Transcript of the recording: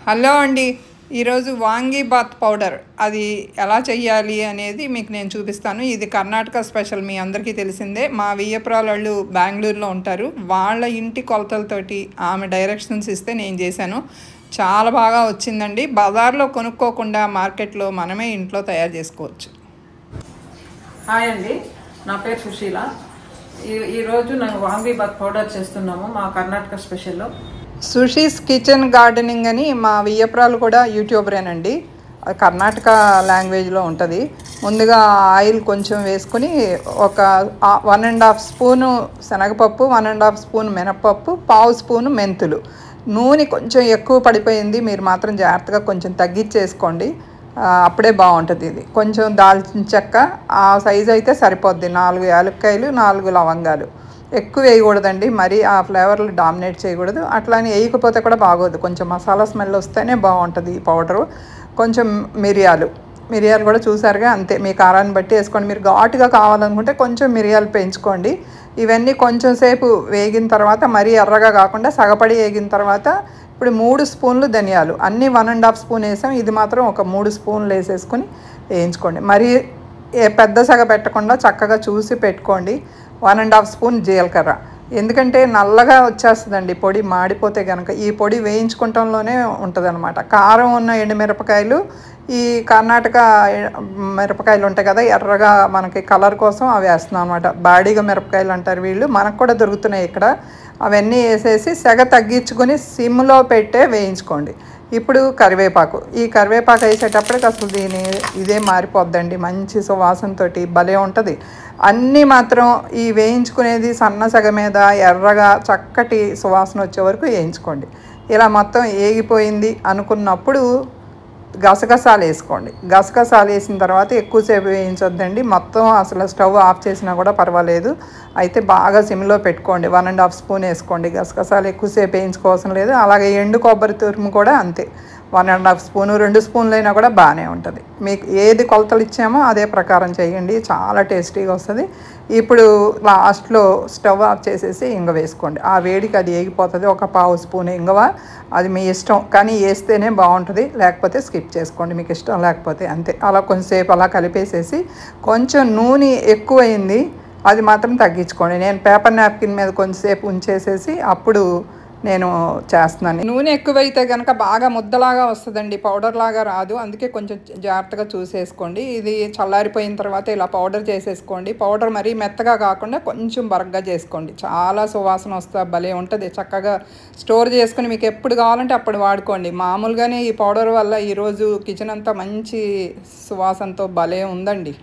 Hello అండి. ఈరోజు vangibath powder అది ఎలా చెయ్యాలి అనేది మీకు నేను చూపిస్తాను. ఇది కర్ణాటక స్పెషల్, మీ అందరికీ తెలిసిందే. మా వియ్యపురాలోళ్ళు బెంగుళూరులో ఉంటారు. వాళ్ళ ఇంటి కొలతలతోటి ఆమె డైరెక్షన్స్ ఇస్తే నేను చేశాను. చాలా బాగా వచ్చిందండి. బజార్లో కొనుక్కోకుండా మార్కెట్లో మనమే ఇంట్లో తయారు చేసుకోవచ్చు. హాయ్ అండి, నా పేరు సుశీల. ఈరోజు నేను వాంగీబాత్ పౌడర్ చేస్తున్నాము, మా కర్ణాటక స్పెషల్లో. సుషీస్ కిచెన్ గార్డెనింగ్ అని మా వియ్యపురాలు కూడా యూట్యూబరేనండి. కర్ణాటక లాంగ్వేజ్లో ఉంటుంది. ముందుగా ఆయిల్ కొంచెం వేసుకొని ఒక 1.5 స్పూను శనగపప్పు, 1.5 స్పూన్ మినపప్పు, 1/2 స్పూను మెంతులు. నూనె కొంచెం ఎక్కువ పడిపోయింది, మీరు మాత్రం జాగ్రత్తగా కొంచెం తగ్గించేసుకోండి, అప్పుడే బాగుంటుంది. ఇది కొంచెం దాల్చిన చెక్క ఆ సైజు అయితే సరిపోద్ది. 4 యాలక్కాయలు, 4 లవంగాలు. ఎక్కువ వేయకూడదండి, మరి ఆ ఫ్లేవర్లు డామినేట్ చేయకూడదు. అట్లానే వేయకపోతే కూడా బాగోదు, కొంచెం మసాలా స్మెల్ వస్తేనే బాగుంటుంది ఈ పౌడరు. కొంచెం మిరియాలు కూడా చూసారుగా, అంతే. మీ కారాన్ని బట్టి వేసుకోండి. మీరు ఘాటుగా కావాలనుకుంటే కొంచెం మిరియాలు పెంచుకోండి. ఇవన్నీ కొంచెం సేపు వేగిన తర్వాత, మరీ ఎర్రగా కాకుండా సగపడి వేగిన తర్వాత ఇప్పుడు 3 స్పూన్లు ధనియాలు, అన్నీ 1.5 స్పూన్ వేసాం. ఇది మాత్రం ఒక 3 స్పూన్లు వేసేసుకొని వేయించుకోండి. మరీ పెద్ద సగ పెట్టకుండా చక్కగా చూసి పెట్టుకోండి. 1.5 స్పూన్ జీలకర్ర, ఎందుకంటే నల్లగా వచ్చేస్తుందండి పొడి మాడిపోతే కనుక. ఈ పొడి వేయించుకోవటంలోనే ఉంటుంది అనమాట. కారం ఉన్న ఎండుమిరపకాయలు, ఈ కర్ణాటక మిరపకాయలు ఉంటాయి కదా ఎర్రగా, మనకి కలర్ కోసం అవి వేస్తున్నాం అనమాట. బాడీగా మిరపకాయలు అంటారు వీళ్ళు, మనకు కూడా దొరుకుతున్నాయి ఇక్కడ. అవన్నీ వేసేసి సెగ తగ్గించుకొని సిమ్లో పెట్టే వేయించుకోండి. ఇప్పుడు కరివేపాకు, ఈ కరివేపాకు వేసేటప్పటికి అసలు ఇదే మారిపోద్దండి, మంచి సువాసనతో భలే ఉంటుంది. అన్నీ మాత్రం ఈ వేయించుకునేది సన్న సెగ మీద ఎర్రగా చక్కటి సువాసన వచ్చే వరకు వేయించుకోండి. ఇలా మొత్తం ఏగిపోయింది అనుకున్నప్పుడు గసగసాలు వేసుకోండి. గసగసాలు వేసిన తర్వాత ఎక్కువసేపు వేయించొద్దండి, మొత్తం అసలు స్టవ్ ఆఫ్ చేసినా కూడా పర్వాలేదు. అయితే బాగా సిమ్లో పెట్టుకోండి. 1.5 స్పూన్ వేసుకోండి. గసగసాలు ఎక్కువసేపు వేయించుకోవాల్సిన లేదు. అలాగే ఎండు కొబ్బరి తురుము కూడా అంతే, 1.5 స్పూను, 2 స్పూన్లు అయినా కూడా బాగానే ఉంటుంది. మీకు ఏది కొలతలు ఇచ్చామో అదే ప్రకారం చేయండి, చాలా టేస్టీగా వస్తుంది. ఇప్పుడు లాస్ట్లో స్టవ్ ఆఫ్ చేసేసి ఇంగ వేసుకోండి. ఆ వేడికి అది వేగిపోతుంది. ఒక 1/2 స్పూన్ ఇంగవ, అది మీ ఇష్టం, కానీ వేస్తేనే బాగుంటుంది, లేకపోతే స్కిప్ చేసుకోండి మీకు ఇష్టం లేకపోతే, అంతే. అలా కొంచెంసేపు అలా కలిపేసేసి, కొంచెం నూనె ఎక్కువైంది అది మాత్రం తగ్గించుకోండి. నేను పేపర్ నాప్కిన్ మీద కొంచెంసేపు ఉంచేసేసి అప్పుడు నేను చేస్తున్నాను. నూనె ఎక్కువైతే కనుక బాగా ముద్దలాగా వస్తుందండి, పౌడర్ లాగా రాదు. అందుకే కొంచెం జాగ్రత్తగా చూసేసుకోండి. ఇది చల్లారిపోయిన తర్వాత ఇలా పౌడర్ చేసేసుకోండి. పౌడర్ మరీ మెత్తగా కాకుండా కొంచెం బరగ్గా చేసుకోండి, చాలా సువాసన వస్తా భలే ఉంటుంది. చక్కగా స్టోర్ చేసుకుని మీకు ఎప్పుడు కావాలంటే అప్పుడు వాడుకోండి. మామూలుగానే ఈ పౌడర్ వల్ల ఈరోజు కిచెన్ అంతా మంచి సువాసనతో భలే ఉందండి.